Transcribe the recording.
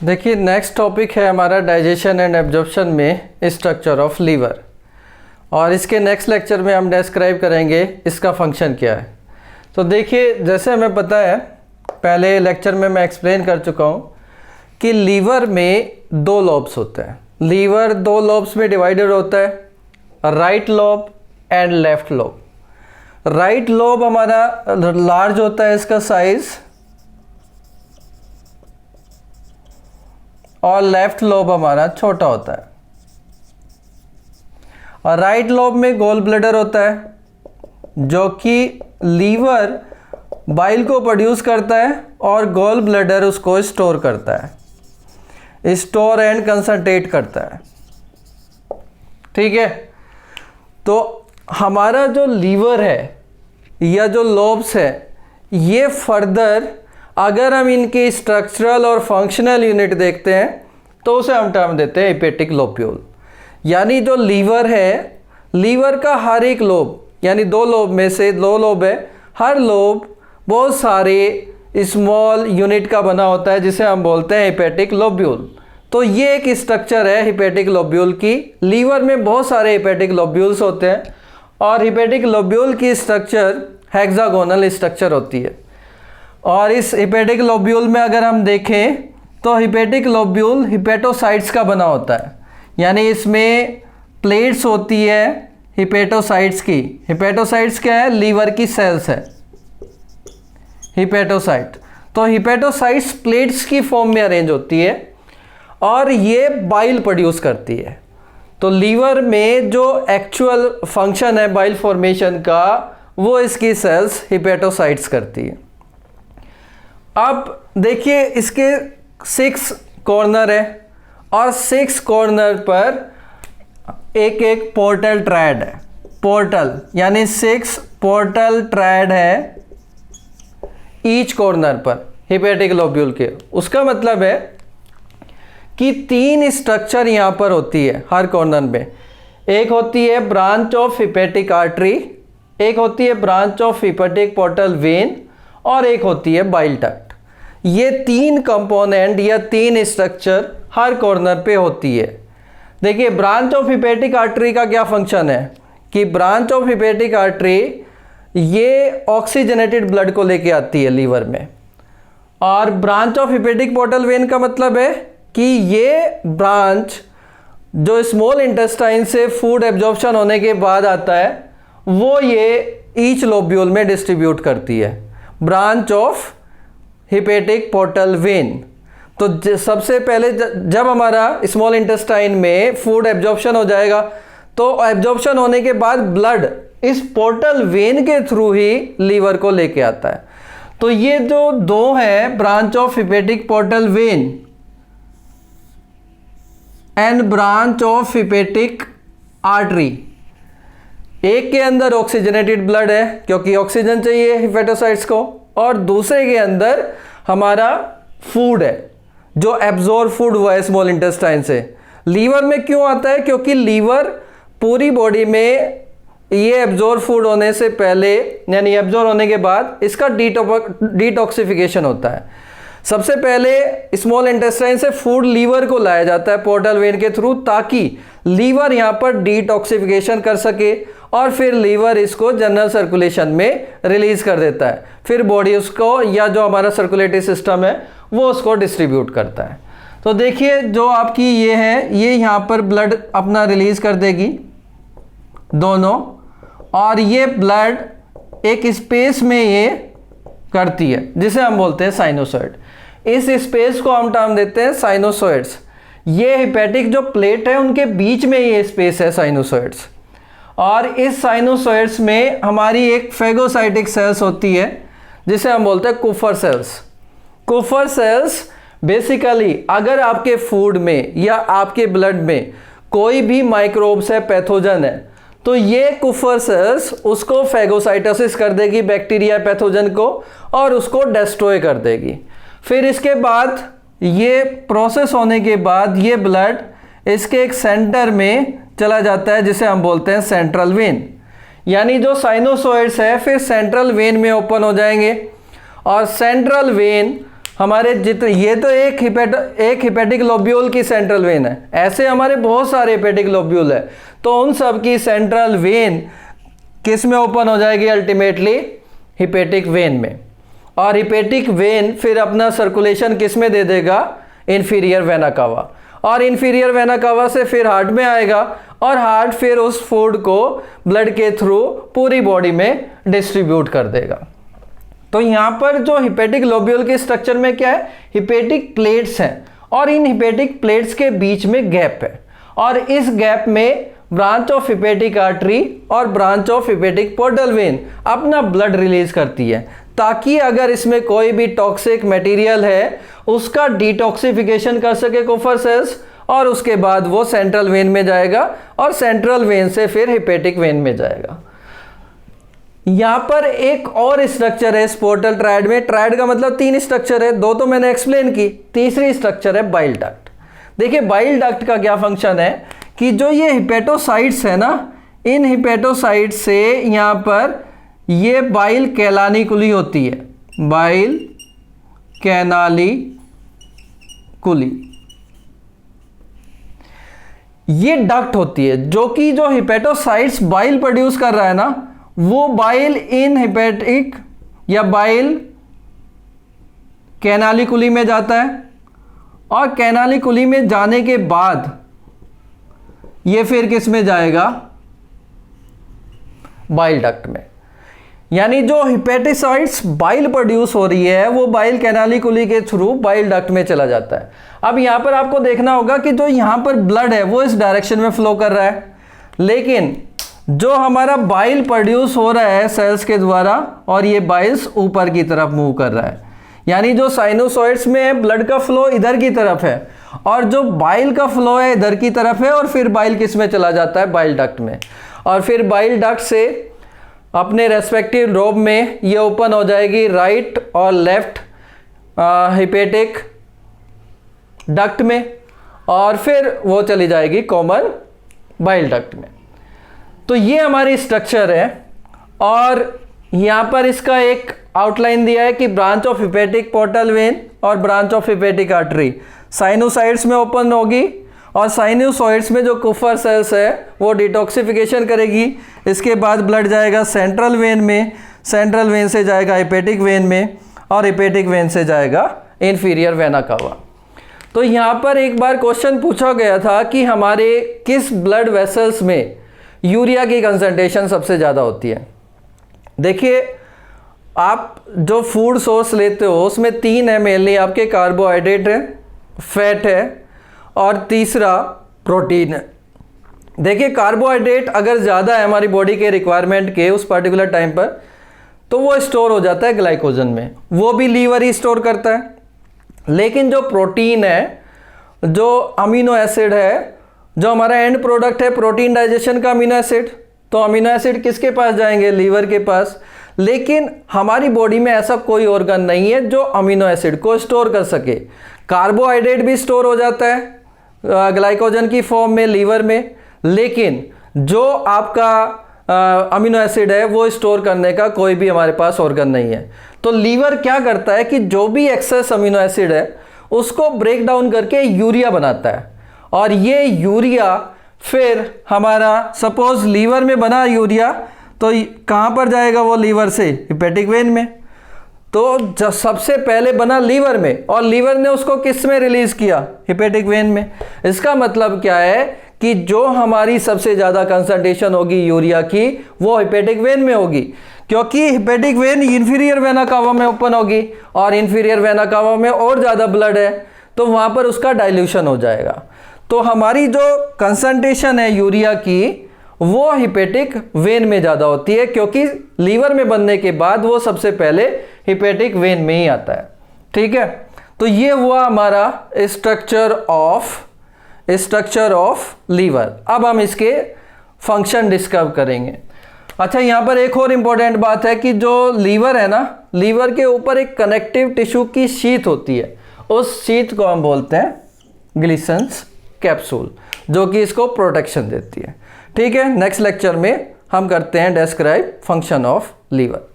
देखिए next topic है हमारा डाइजेशन एंड एब्जॉर्प्शन में स्ट्रक्चर ऑफ लीवर, और इसके नेक्स्ट लेक्चर में हम डिस्क्राइब करेंगे इसका फंक्शन क्या है। तो देखिए जैसे हमें पता है, पहले लेक्चर में मैं एक्सप्लेन कर चुका हूँ कि लीवर में दो लोब्स होते हैं। लीवर दो लोब्स में डिवाइडेड होता है, right lobe and left lobe. Right lobe हमारा लार्ज होता है इसका साइज, और लेफ्ट लोब हमारा छोटा होता है। और राइट लोब में गोल ब्लैडर होता है जो कि लीवर बाइल को प्रोड्यूस करता है और गोल ब्लैडर उसको स्टोर करता है, स्टोर एंड कंसंट्रेट करता है। ठीक है, तो हमारा जो लीवर है या जो लोब्स है, ये फर्दर अगर हम इनके स्ट्रक्चरल और फंक्शनल यूनिट देखते हैं तो उसे हम टर्म देते हैं हेपेटिक लोब्यूल। यानी जो लीवर है, लीवर का हर एक लोब, यानी दो लोब में से दो लोब है, हर लोब बहुत सारे स्मॉल यूनिट का बना होता है जिसे हम बोलते हैं हेपेटिक लोब्यूल। तो ये एक स्ट्रक्चर है हेपेटिक लोब्यूल की। लीवर में बहुत सारे हेपेटिक लोब्यूल्स होते हैं और हेपेटिक लोब्यूल की स्ट्रक्चर हेक्सागोनल स्ट्रक्चर होती है। और इस हेपेटिक लोब्यूल में अगर हम देखें तो हेपेटिक लोब्यूल हिपेटोसाइट्स का बना होता है, यानी इसमें प्लेट्स होती है हिपेटोसाइट्स की। हिपेटोसाइट्स क्या है? लीवर की सेल्स है हिपेटोसाइट। तो हिपेटोसाइट्स प्लेट्स की फॉर्म में अरेंज होती है और ये बाइल प्रोड्यूस करती है। तो लीवर में जो एक्चुअल फंक्शन है बाइल फॉर्मेशन का, वो इसकी सेल्स हिपेटोसाइट्स करती है। अब देखिए इसके 6 कॉर्नर है और 6 कॉर्नर पर एक एक पोर्टल ट्रायड है। पोर्टल यानी 6 पोर्टल ट्रायड है ईच कॉर्नर पर हेपेटिक लोब्यूल के। उसका मतलब है कि 3 स्ट्रक्चर यहाँ पर होती है हर कॉर्नर में। एक होती है ब्रांच ऑफ हेपेटिक आर्टरी, एक होती है branch of hepatic portal vein, और एक होती है बाइल डक्ट। ये 3 कंपोनेंट या 3 स्ट्रक्चर हर कॉर्नर पे होती है। देखिए ब्रांच ऑफ हेपेटिक आर्टरी का क्या फंक्शन है कि ब्रांच ऑफ हेपेटिक आर्टरी ये ऑक्सीजनेटेड ब्लड को लेके आती है लीवर में। और branch of hepatic portal vein का मतलब है कि ये ब्रांच जो स्मॉल इंटेस्टाइन से फूड एब्जॉर्प्शन होने के बाद आता है, वो ये ईच लोब्यूल में डिस्ट्रीब्यूट करती है। Branch of hepatic portal vein. तो सबसे पहले जब हमारा स्मॉल इंटेस्टाइन में फूड एब्जॉर्प्शन हो जाएगा, तो एब्जॉर्प्शन होने के बाद ब्लड इस पोर्टल वेन के थ्रू ही लीवर को लेके आता है। तो ये जो दो है, branch of hepatic portal vein and branch of hepatic artery, एक के अंदर ऑक्सीजनेटेड ब्लड है क्योंकि ऑक्सीजन चाहिए हेपेटोसाइट्स को, और दूसरे के अंदर हमारा फूड है जो एब्जॉर्ब फूड हुआ है स्मॉल इंटेस्टाइन से। लीवर में क्यों आता है? क्योंकि लीवर पूरी बॉडी में ये एब्जॉर्ब फूड होने से पहले, यानी एब्जॉर्ब होने के बाद इसका डिटॉक्सिफिकेशन होता है। सबसे पहले स्मॉल इंटेस्टाइन से फूड लीवर को लाया जाता है पोर्टल वेन के थ्रू, ताकि लीवर यहाँ पर डिटॉक्सिफिकेशन कर सके, और फिर लीवर इसको जनरल सर्कुलेशन में रिलीज कर देता है। फिर बॉडी उसको, या जो हमारा सर्कुलेटरी सिस्टम है, वो उसको डिस्ट्रीब्यूट करता है। तो देखिए जो आपकी ये है, ये यहाँ पर ब्लड अपना रिलीज कर देगी दोनों, और ये ब्लड एक स्पेस में ये करती है जिसे हम बोलते हैं साइनोसॉइड। इस स्पेस को हम टर्म देते हैं साइनोसॉइड्स। ये हेपेटिक जो प्लेट है उनके बीच में ये स्पेस है साइनोसॉइड्स। और इस साइनोसॉइड्स में हमारी एक फेगोसाइटिक सेल्स होती है जिसे हम बोलते हैं कुफर सेल्स। कुफर सेल्स बेसिकली अगर आपके फूड में या आपके ब्लड में कोई भी माइक्रोब्स है, पैथोजन है, तो ये कुफर सेल्स उसको फेगोसाइटोसिस कर देगी, बैक्टीरिया पैथोजन को, और उसको डिस्ट्रॉय कर देगी। फिर इसके बाद ये प्रोसेस होने के बाद ये ब्लड इसके एक सेंटर में चला जाता है जिसे हम बोलते हैं सेंट्रल वेन। यानी जो साइनोसॉइड्स है फिर सेंट्रल वेन में ओपन हो जाएंगे, और सेंट्रल वेन हमारे जितने, ये तो एक हिपेटिक लोब्यूल की सेंट्रल वेन है, ऐसे हमारे बहुत सारे हिपेटिक लोब्यूल है, तो उन सब की सेंट्रल वेन किस में ओपन हो जाएगी? अल्टीमेटली हिपेटिक वेन में। और हिपेटिक वेन फिर अपना सर्कुलेशन किस में दे देगा? इंफीरियर वेना कावा, और इंफीरियर वेना कावा से फिर हार्ट में आएगा, और हार्ट फिर उस फूड को ब्लड के थ्रू पूरी बॉडी में डिस्ट्रीब्यूट कर देगा। तो यहाँ पर जो हिपेटिक लोब्यूल के स्ट्रक्चर में क्या है? हिपेटिक प्लेट्स हैं, और इन हिपेटिक प्लेट्स के बीच में गैप है, और इस गैप में ब्रांच ऑफ हिपेटिक आर्टरी और branch of hepatic portal vein अपना ब्लड रिलीज करती है, ताकि अगर इसमें कोई भी टॉक्सिक मटेरियल है उसका डिटॉक्सिफिकेशन कर सके कुफर सेल्स, और उसके बाद वो सेंट्रल वेन में जाएगा, और सेंट्रल वेन से फिर हिपेटिक वेन में जाएगा। यहां पर एक और स्ट्रक्चर है इस पोर्टल ट्रायड में। ट्रायड का मतलब 3 स्ट्रक्चर है, 2 तो मैंने एक्सप्लेन की, तीसरी स्ट्रक्चर है बाइल डक्ट। देखिए बाइल डक्ट का क्या फंक्शन है कि जो ये हिपेटोसाइट्स है ना, इन हिपेटोसाइट्स से यहां पर ये बाइल कैनालिकुली होती है, बाइल कैनालिकुली ये डक्ट होती है, जो कि जो हिपेटोसाइट्स बाइल प्रोड्यूस कर रहा है ना, वो बाइल इन हिपेटिक या बाइल कैनालिकुली में जाता है, और कैनालिकुली में जाने के बाद ये फिर किस में जाएगा? बाइल डक्ट में। यानी जो हिपेटोसाइट्स बाइल प्रोड्यूस हो रही है वो बाइल कैनालिकुली के थ्रू बाइल डक्ट में चला जाता है। अब यहां पर आपको देखना होगा कि जो यहां पर ब्लड है वो इस डायरेक्शन में फ्लो कर रहा है, लेकिन जो हमारा बाइल प्रोड्यूस हो रहा है सेल्स के द्वारा, और ये बाइल्स ऊपर की तरफ मूव कर रहा है, यानी जो साइनोसॉइड्स में है ब्लड का फ्लो इधर की तरफ है, और जो बाइल का फ्लो है इधर की तरफ है, और फिर बाइल किस में चला जाता है? बाइल डक्ट में। और फिर बाइल डक्ट से अपने रेस्पेक्टिव लोब में ये ओपन हो जाएगी राइट और लेफ्ट हिपेटिक डक्ट में, और फिर वो चली जाएगी कॉमन बाइल डक्ट में। तो ये हमारी स्ट्रक्चर है, और यहाँ पर इसका एक आउटलाइन दिया है कि branch of hepatic portal vein और ब्रांच ऑफ हिपेटिक आर्टरी साइनोसाइड्स में ओपन होगी, और साइनोसॉइड्स में जो कुफर सेल्स है वो डिटॉक्सिफिकेशन करेगी। इसके बाद ब्लड जाएगा सेंट्रल वेन में, सेंट्रल वेन से जाएगा हिपेटिक वेन में, और हिपेटिक वेन से जाएगा इंफीरियर वेना कावा। तो यहाँ पर एक बार क्वेश्चन पूछा गया था कि हमारे किस ब्लड वेसल्स में यूरिया की कंसंट्रेशन सबसे ज़्यादा होती है। देखिए आप जो फूड सोर्स लेते हो उसमें 3 है मेनली आपके, कार्बोहाइड्रेट है, फैट है, और तीसरा प्रोटीन है। देखिए कार्बोहाइड्रेट अगर ज़्यादा है हमारी बॉडी के रिक्वायरमेंट के उस पर्टिकुलर टाइम पर, तो वो स्टोर हो जाता है ग्लाइकोजन में, वो भी लीवर ही स्टोर करता है। लेकिन जो प्रोटीन है, जो अमीनो एसिड है, जो हमारा एंड प्रोडक्ट है प्रोटीन डाइजेशन का अमीनो एसिड, तो अमीनो एसिड किसके पास जाएंगे? लीवर के पास। लेकिन हमारी बॉडी में ऐसा कोई ऑर्गन नहीं है जो अमीनो एसिड को स्टोर कर सके। कार्बोहाइड्रेट भी स्टोर हो जाता है ग्लाइकोजन की फॉर्म में लीवर में, लेकिन जो आपका अमीनो एसिड है वो स्टोर करने का कोई भी हमारे पास ऑर्गन नहीं है। तो लीवर क्या करता है कि जो भी एक्सेस अमीनो एसिड है उसको ब्रेक डाउन करके यूरिया बनाता है, और ये यूरिया फिर हमारा सपोज लीवर में बना यूरिया, तो कहाँ पर जाएगा वो? लीवर से हिपेटिक वेन में। तो जब सबसे पहले बना लीवर में, और लीवर ने उसको किस में रिलीज किया? हिपेटिक वेन में। इसका मतलब क्या है कि जो हमारी सबसे ज़्यादा कंसंट्रेशन होगी यूरिया की वो हिपेटिक वेन में होगी, क्योंकि hepatic when inferior vena cava में ओपन होगी, और इंफीरियर वेना कावा में और ज़्यादा ब्लड है, तो वहाँ पर उसका डाइल्यूशन हो जाएगा। तो हमारी जो कंसंट्रेशन है यूरिया की वो हिपेटिक वेन में ज़्यादा होती है, क्योंकि लीवर में बनने के बाद वो सबसे पहले हिपेटिक वेन में ही आता है। ठीक है, तो ये हुआ हमारा स्ट्रक्चर ऑफ लीवर। अब हम इसके फंक्शन डिस्कस करेंगे। अच्छा, यहाँ पर एक और इम्पॉर्टेंट बात है कि जो लीवर है ना, लीवर के ऊपर एक कनेक्टिव टिश्यू की शीथ होती है, उस शीथ को हम बोलते हैं ग्लिसन्स कैप्सूल, जो कि इसको प्रोटेक्शन देती है। ठीक है, नेक्स्ट लेक्चर में हम करते हैं डिस्क्राइब फंक्शन ऑफ लीवर।